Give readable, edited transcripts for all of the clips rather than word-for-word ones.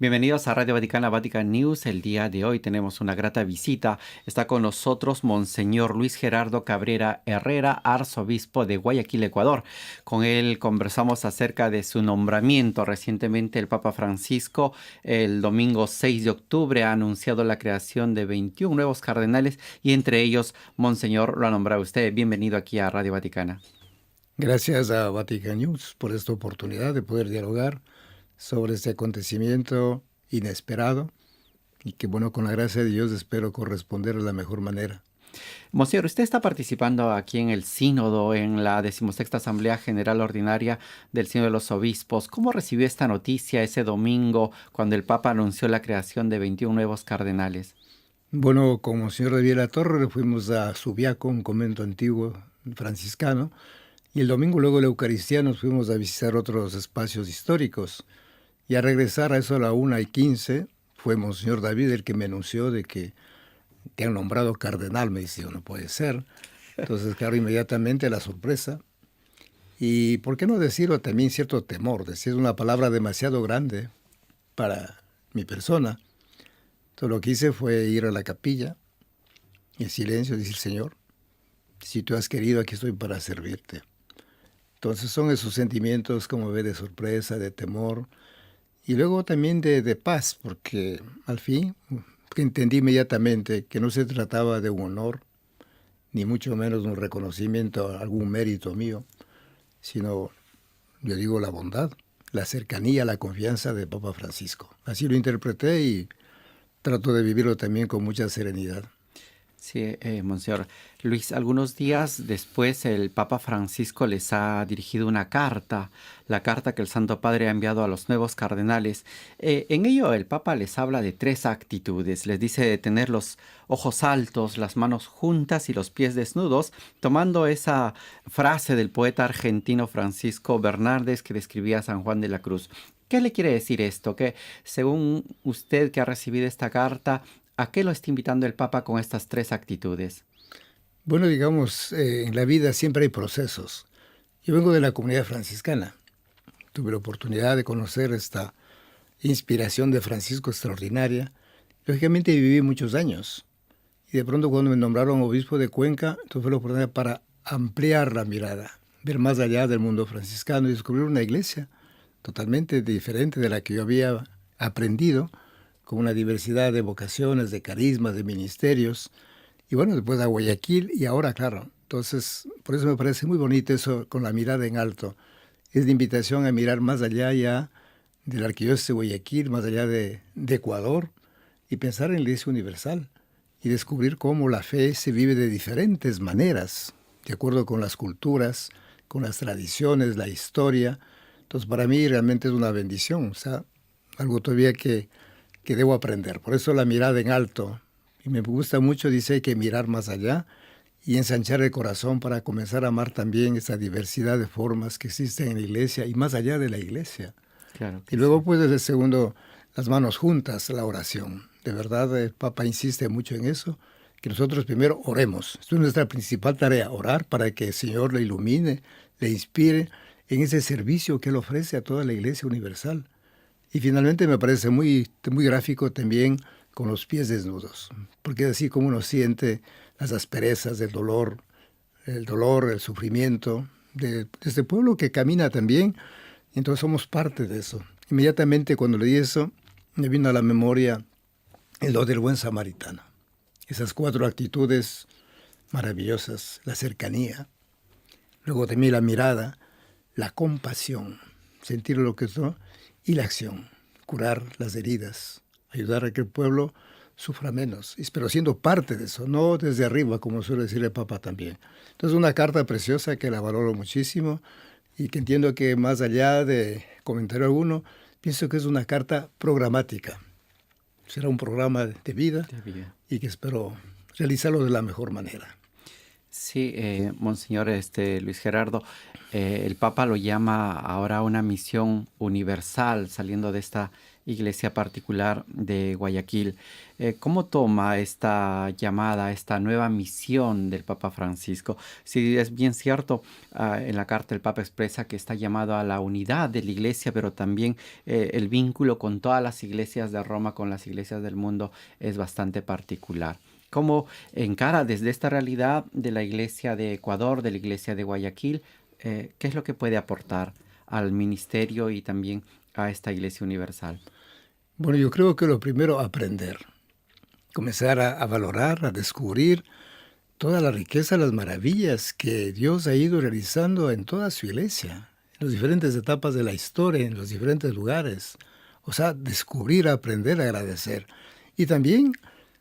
Bienvenidos a Radio Vaticana, Vatican News. El día de hoy tenemos una grata visita. Está con nosotros Monseñor Luis Gerardo Cabrera Herrera, arzobispo de Guayaquil, Ecuador. Con él conversamos acerca de su nombramiento. Recientemente el Papa Francisco, el domingo 6 de octubre, ha anunciado la creación de 21 nuevos cardenales y entre ellos, Monseñor, lo ha nombrado usted. Bienvenido aquí a Radio Vaticana. Gracias a Vatican News por esta oportunidad de poder dialogar sobre este acontecimiento inesperado y que, bueno, con la gracia de Dios espero corresponder de la mejor manera. Monseñor, usted está participando aquí en el Sínodo, en la 16ª Asamblea General Ordinaria del Sínodo de los Obispos. ¿Cómo recibió esta noticia ese domingo cuando el Papa anunció la creación de 21 nuevos cardenales? Bueno, como señor de Viera Torre fuimos a Subiaco, un convento antiguo franciscano, y el domingo luego de la Eucaristía nos fuimos a visitar otros espacios históricos. Y a regresar a eso a la 1:15 fue Monseñor David el que me anunció de que te han nombrado cardenal. Me dice, no puede ser. Entonces, claro, inmediatamente la sorpresa. Y por qué no decirlo también cierto temor, decir una palabra demasiado grande para mi persona. Entonces lo que hice fue ir a la capilla y en silencio decir, Señor, si tú has querido, aquí estoy para servirte. Entonces son esos sentimientos, como ve, de sorpresa, de temor, y luego también de paz, porque al fin entendí inmediatamente que no se trataba de un honor, ni mucho menos un reconocimiento a algún mérito mío, sino, yo digo, la bondad, la cercanía, la confianza de Papa Francisco. Así lo interpreté y trato de vivirlo también con mucha serenidad. Sí, Monseñor Luis, algunos días después el Papa Francisco les ha dirigido una carta, la carta que el Santo Padre ha enviado a los nuevos cardenales. En ello el Papa les habla de tres actitudes. Les dice de tener los ojos altos, las manos juntas y los pies desnudos, tomando esa frase del poeta argentino Francisco Bernardes que describía a San Juan de la Cruz. ¿Qué le quiere decir esto? Que según usted que ha recibido esta carta, ¿a qué lo está invitando el Papa con estas tres actitudes? Bueno, digamos, en la vida siempre hay procesos. Yo vengo de la comunidad franciscana. Tuve la oportunidad de conocer esta inspiración de Francisco extraordinaria. Lógicamente viví muchos años. Y de pronto cuando me nombraron obispo de Cuenca, tuve la oportunidad para ampliar la mirada, ver más allá del mundo franciscano y descubrir una iglesia totalmente diferente de la que yo había aprendido, con una diversidad de vocaciones, de carismas, de ministerios. Y bueno, después a Guayaquil y ahora, claro. Entonces, por eso me parece muy bonito eso con la mirada en alto. Es la invitación a mirar más allá ya de la arquidiócesis de Guayaquil, más allá de Ecuador, y pensar en la Iglesia Universal y descubrir cómo la fe se vive de diferentes maneras, de acuerdo con las culturas, con las tradiciones, la historia. Entonces, para mí realmente es una bendición, o sea, algo todavía que debo aprender. Por eso la mirada en alto. Y me gusta mucho, dice, hay que mirar más allá y ensanchar el corazón para comenzar a amar también esa diversidad de formas que existen en la iglesia y más allá de la iglesia. Claro Y que luego, sí. pues, desde el segundo, las manos juntas, la oración. De verdad, el Papa insiste mucho en eso, que nosotros primero oremos. Esto es nuestra principal tarea, orar para que el Señor le ilumine, le inspire en ese servicio que Él ofrece a toda la Iglesia universal. Y finalmente me parece muy gráfico también con los pies desnudos, porque es así como uno siente las asperezas del dolor, el sufrimiento de este pueblo que camina también, y entonces somos parte de eso. Inmediatamente cuando leí eso, me vino a la memoria lo del buen samaritano. Esas cuatro actitudes maravillosas, la cercanía, luego también la mirada, la compasión, sentir lo que es, ¿no? Y la acción, curar las heridas, ayudar a que el pueblo sufra menos, pero siendo parte de eso, no desde arriba, como suele decir el Papa también. Entonces, una carta preciosa que la valoro muchísimo y que entiendo que más allá de comentario alguno, pienso que es una carta programática. Será un programa de vida De vida. y que espero realizarlo de la mejor manera. Sí, Monseñor Luis Gerardo, el Papa lo llama ahora una misión universal saliendo de esta iglesia particular de Guayaquil. ¿Cómo toma esta llamada, esta nueva misión del Papa Francisco? Sí, es bien cierto, en la carta el Papa expresa que está llamado a la unidad de la iglesia, pero también el vínculo con todas las iglesias de Roma, con las iglesias del mundo, es bastante particular. ¿Cómo encara desde esta realidad de la Iglesia de Ecuador, de la Iglesia de Guayaquil, qué es lo que puede aportar al ministerio y también a esta Iglesia universal? Bueno, yo creo que lo primero, aprender, comenzar a valorar, a descubrir toda la riqueza, las maravillas que Dios ha ido realizando en toda su iglesia, en las diferentes etapas de la historia, en los diferentes lugares. O sea, descubrir, aprender, agradecer. Y también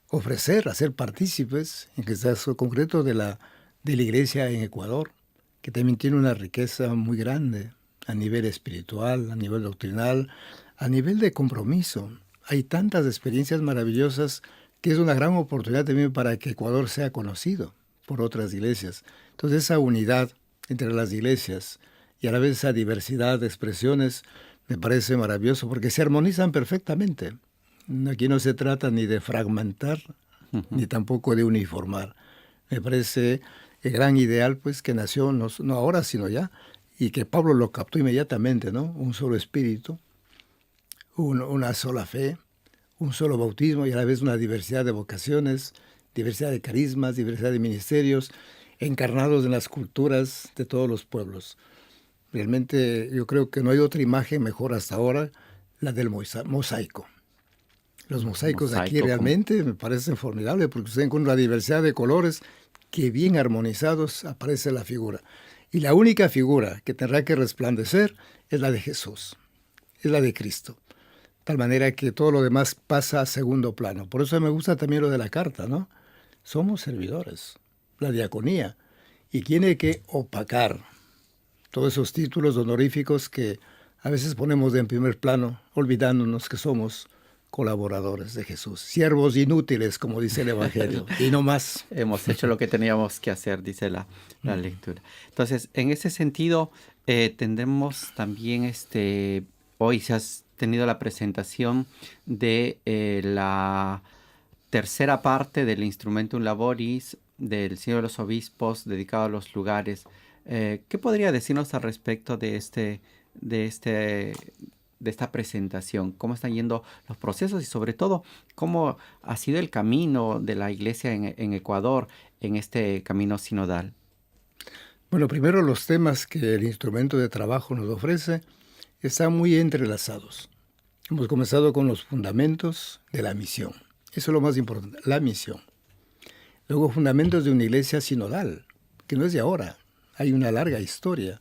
ofrecer, hacer partícipes, en el caso concreto de la iglesia en Ecuador, que también tiene una riqueza muy grande a nivel espiritual, a nivel doctrinal, a nivel de compromiso. Hay tantas experiencias maravillosas que es una gran oportunidad también para que Ecuador sea conocido por otras iglesias. Entonces esa unidad entre las iglesias y a la vez esa diversidad de expresiones me parece maravilloso porque se armonizan perfectamente. Aquí no se trata ni de fragmentar ni tampoco de uniformar. Me parece el gran ideal pues que nació no ahora sino ya y que Pablo lo captó inmediatamente, ¿no? Un solo espíritu, una sola fe, un solo bautismo y a la vez una diversidad de vocaciones, diversidad de carismas, diversidad de ministerios, encarnados en las culturas de todos los pueblos. Realmente yo creo que no hay otra imagen mejor hasta ahora, la del mosaico. Los mosaicos de aquí realmente me parecen formidables porque usted encuentra la diversidad de colores que bien armonizados aparece la figura. Y la única figura que tendrá que resplandecer es la de Jesús, es la de Cristo. Tal manera que todo lo demás pasa a segundo plano. Por eso me gusta también lo de la carta, ¿no? Somos servidores, la diaconía, y tiene que opacar todos esos títulos honoríficos que a veces ponemos en primer plano, olvidándonos que somos colaboradores de Jesús, siervos inútiles, como dice el Evangelio, y no más. Hemos hecho lo que teníamos que hacer, dice la lectura. Entonces, en ese sentido, tendremos también hoy se has tenido la presentación de la tercera parte del Instrumentum Laboris del Sínodo de los Obispos dedicado a los lugares. ¿Qué podría decirnos al respecto de esta presentación? ¿Cómo están yendo los procesos y sobre todo cómo ha sido el camino de la Iglesia en Ecuador en este camino sinodal? Bueno, primero los temas que el instrumento de trabajo nos ofrece están muy entrelazados. Hemos comenzado con los fundamentos de la misión. Eso es lo más importante, la misión. Luego fundamentos de una iglesia sinodal, que no es de ahora. Hay una larga historia,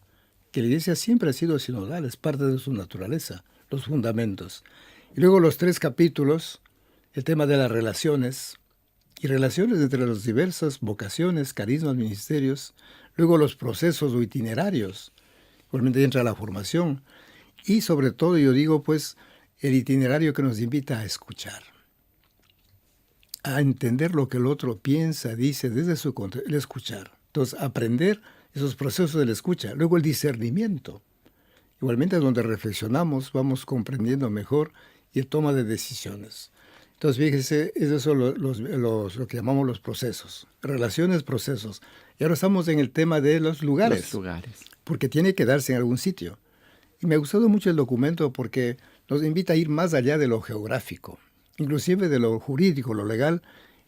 que la iglesia siempre ha sido sinodal, es parte de su naturaleza, los fundamentos. Y luego los 3 capítulos, el tema de las relaciones, y relaciones entre las diversas vocaciones, carismas, ministerios. Luego los procesos o itinerarios, igualmente entra la formación. Y sobre todo, yo digo, pues, el itinerario que nos invita a escuchar, a entender lo que el otro piensa, dice, desde su contexto, el escuchar. Entonces, aprender esos procesos de la escucha. Luego el discernimiento. Igualmente, donde reflexionamos, vamos comprendiendo mejor y el toma de decisiones. Entonces, fíjese, esos son lo que llamamos los procesos. Relaciones, procesos. Y ahora estamos en el tema de los lugares. Los lugares. Porque tiene que darse en algún sitio. Y me ha gustado mucho el documento porque nos invita a ir más allá de lo geográfico, inclusive de lo jurídico, lo legal,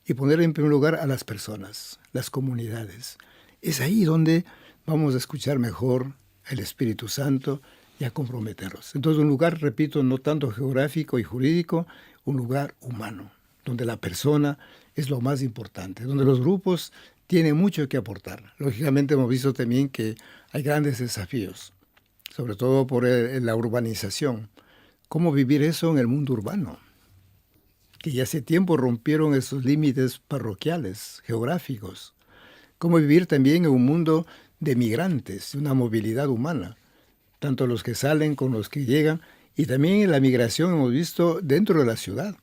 y poner en primer lugar a las personas, las comunidades. Es ahí donde vamos a escuchar mejor el Espíritu Santo y a comprometernos. Entonces, un lugar, repito, no tanto geográfico y jurídico, un lugar humano, donde la persona es lo más importante, donde los grupos tienen mucho que aportar. Lógicamente hemos visto también que hay grandes desafíos, sobre todo por la urbanización. ¿Cómo vivir eso en el mundo urbano? Que ya hace tiempo rompieron esos límites parroquiales, geográficos. ¿Cómo vivir también en un mundo de migrantes, de una movilidad humana? Tanto los que salen como los que llegan. Y también en la migración hemos visto dentro de la ciudad.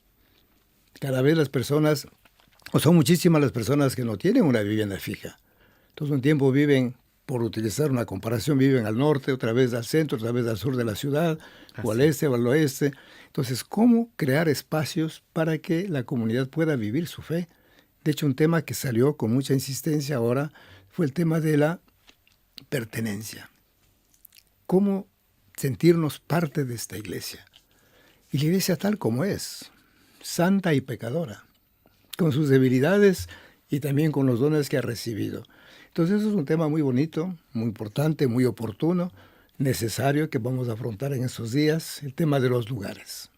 Cada vez las personas, o son muchísimas las personas que no tienen una vivienda fija. Entonces un tiempo viven, por utilizar una comparación, viven al norte, otra vez al centro, otra vez al sur de la ciudad, o al Así es. este o al oeste. Entonces, ¿cómo crear espacios para que la comunidad pueda vivir su fe? De hecho, un tema que salió con mucha insistencia ahora fue el tema de la pertenencia. ¿Cómo sentirnos parte de esta iglesia? Y la iglesia tal como es, santa y pecadora, con sus debilidades y también con los dones que ha recibido. Entonces eso es un tema muy bonito, muy importante, muy oportuno, necesario que vamos a afrontar en estos días, el tema de los lugares.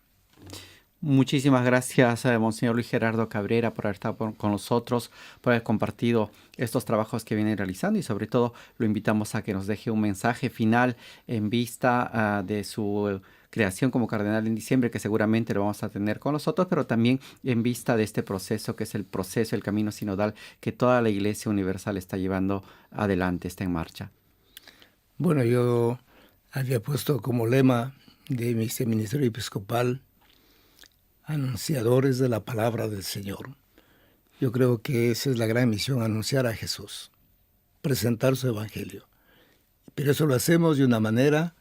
Muchísimas gracias, Monseñor Luis Gerardo Cabrera, por haber estado con nosotros, por haber compartido estos trabajos que viene realizando y sobre todo lo invitamos a que nos deje un mensaje final en vista de su creación como cardenal en diciembre, que seguramente lo vamos a tener con nosotros, pero también en vista de este proceso, que es el proceso, el camino sinodal que toda la Iglesia Universal está llevando adelante, está en marcha. Bueno, yo había puesto como lema de mi ministerio episcopal, anunciadores de la palabra del Señor. Yo creo que esa es la gran misión, anunciar a Jesús, presentar su evangelio. Pero eso lo hacemos de una manera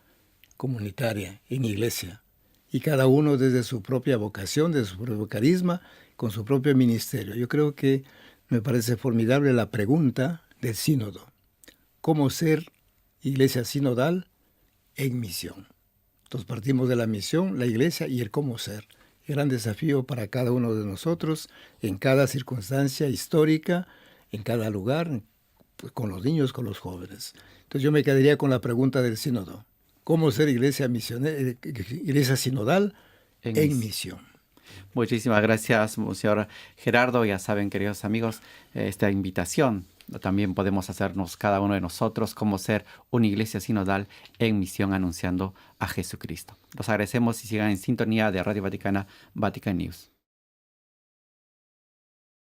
comunitaria, en iglesia, y cada uno desde su propia vocación, desde su propio carisma, con su propio ministerio. Yo creo que me parece formidable la pregunta del sínodo. ¿Cómo ser iglesia sinodal en misión? Entonces partimos de la misión, la iglesia y el cómo ser. Gran desafío para cada uno de nosotros, en cada circunstancia histórica, en cada lugar, pues, con los niños, con los jóvenes. Entonces yo me quedaría con la pregunta del sínodo. ¿Cómo ser iglesia sinodal en misión? Muchísimas gracias, Monseñor Gerardo. Ya saben, queridos amigos, esta invitación también podemos hacernos cada uno de nosotros como ser una iglesia sinodal en misión anunciando a Jesucristo. Los agradecemos y sigan en sintonía de Radio Vaticana, Vatican News.